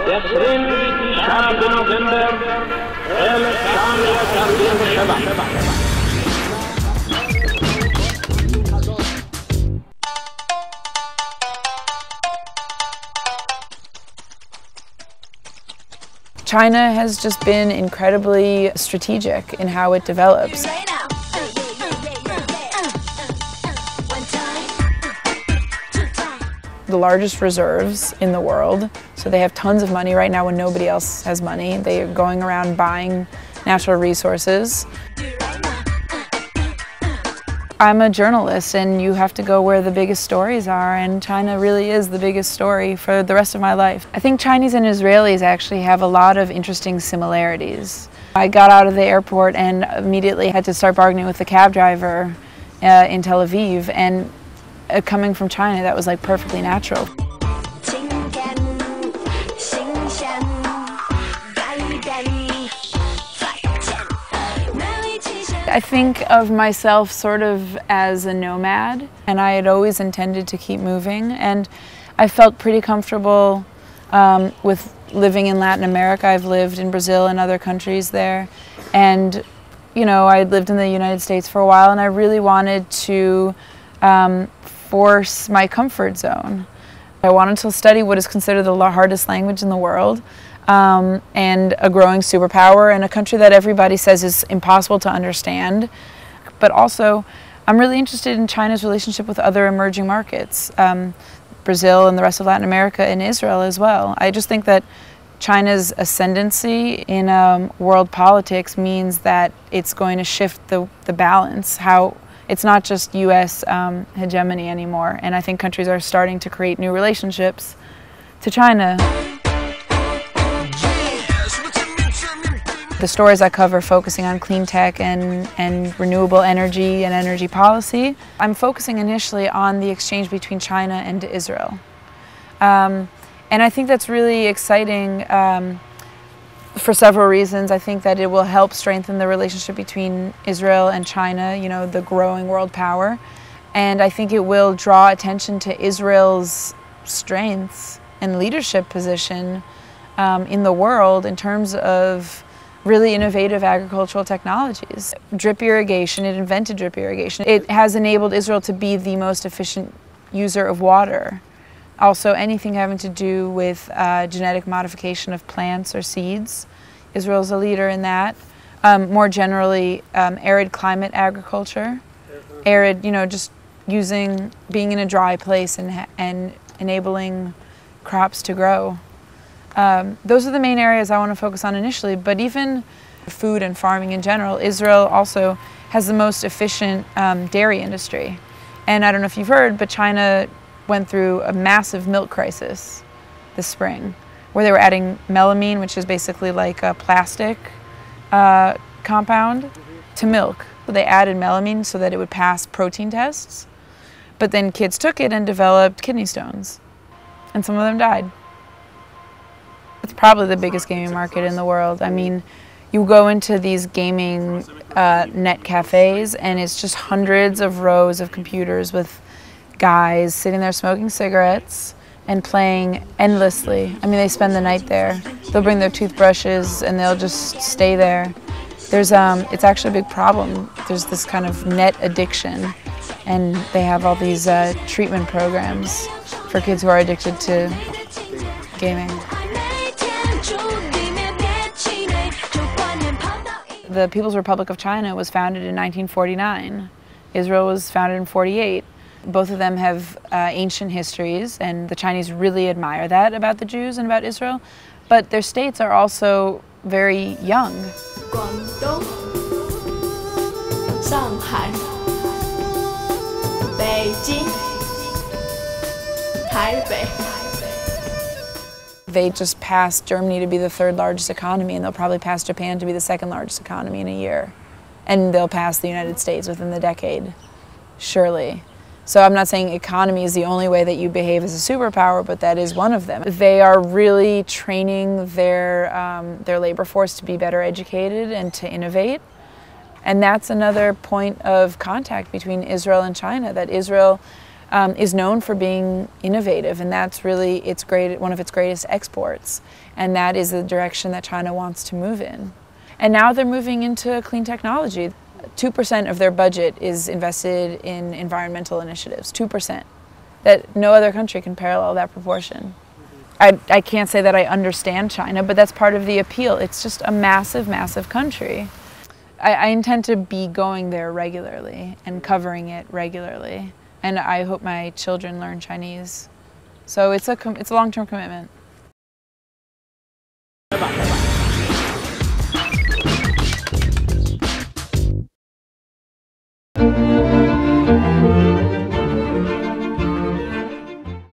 der friedliche Schatten November, el Schamia Karim Shabbat. China has just been incredibly strategic in how it develops. The largest reserves in the world, so they have tons of money right now when nobody else has money. They are going around buying natural resources. I'm a journalist and you have to go where the biggest stories are, and China really is the biggest story for the rest of my life. I think Chinese and Israelis actually have a lot of interesting similarities. I got out of the airport and immediately had to start bargaining with the cab driver in Tel Aviv, and coming from China, that was like perfectly natural. I think of myself sort of as a nomad, and I had always intended to keep moving, and I felt pretty comfortable with living in Latin America. I've lived in Brazil and other countries there, and you know, I lived in the United States for a while, and I really wanted to force my comfort zone. I wanted to study what is considered the hardest language in the world, and a growing superpower, and a country that everybody says is impossible to understand. But also, I'm really interested in China's relationship with other emerging markets, Brazil and the rest of Latin America and Israel as well. I just think that China's ascendancy in world politics means that it's going to shift the balance, how it's not just U.S. hegemony anymore, and I think countries are starting to create new relationships to China. The stories I cover focusing on clean tech and renewable energy and energy policy. I'm focusing initially on the exchange between China and Israel. And I think that's really exciting for several reasons. I think that it will help strengthen the relationship between Israel and China, you know, the growing world power. And I think it will draw attention to Israel's strengths and leadership position in the world in terms of really innovative agricultural technologies. Drip irrigation, it invented drip irrigation. It has enabled Israel to be the most efficient user of water. Also, anything having to do with genetic modification of plants or seeds. Israel's a leader in that. More generally, arid climate agriculture. Arid, you know, just being in a dry place and enabling crops to grow. Those are the main areas I want to focus on initially, but even food and farming in general, Israel also has the most efficient dairy industry. And I don't know if you've heard, but China went through a massive milk crisis this spring, where they were adding melamine, which is basically like a plastic compound, to milk. So they added melamine so that it would pass protein tests, but then kids took it and developed kidney stones, and some of them died. It's probably the biggest gaming market in the world. I mean, you go into these gaming net cafes and it's just hundreds of rows of computers with guys sitting there smoking cigarettes and playing endlessly. I mean, they spend the night there. They'll bring their toothbrushes and they'll just stay there. It's actually a big problem. There's this kind of net addiction, and they have all these treatment programs for kids who are addicted to gaming. The People's Republic of China was founded in 1949. Israel was founded in 1948. Both of them have ancient histories, and the Chinese really admire that about the Jews and about Israel. But their states are also very young. Guangdong, Shanghai, Beijing, Taipei. They just passed Germany to be the third largest economy, and they'll probably pass Japan to be the second largest economy in a year. And they'll pass the United States within the decade, surely. So I'm not saying economy is the only way that you behave as a superpower, but that is one of them. They are really training their labor force to be better educated and to innovate. And that's another point of contact between Israel and China, that Israel is known for being innovative, and that's really one of its greatest exports. And that is the direction that China wants to move in. And now they're moving into clean technology. 2% of their budget is invested in environmental initiatives, 2%. That no other country can parallel that proportion. I can't say that I understand China, but that's part of the appeal. It's just a massive, massive country. I intend to be going there regularly and covering it regularly. And I hope my children learn Chinese. So it's a long-term commitment.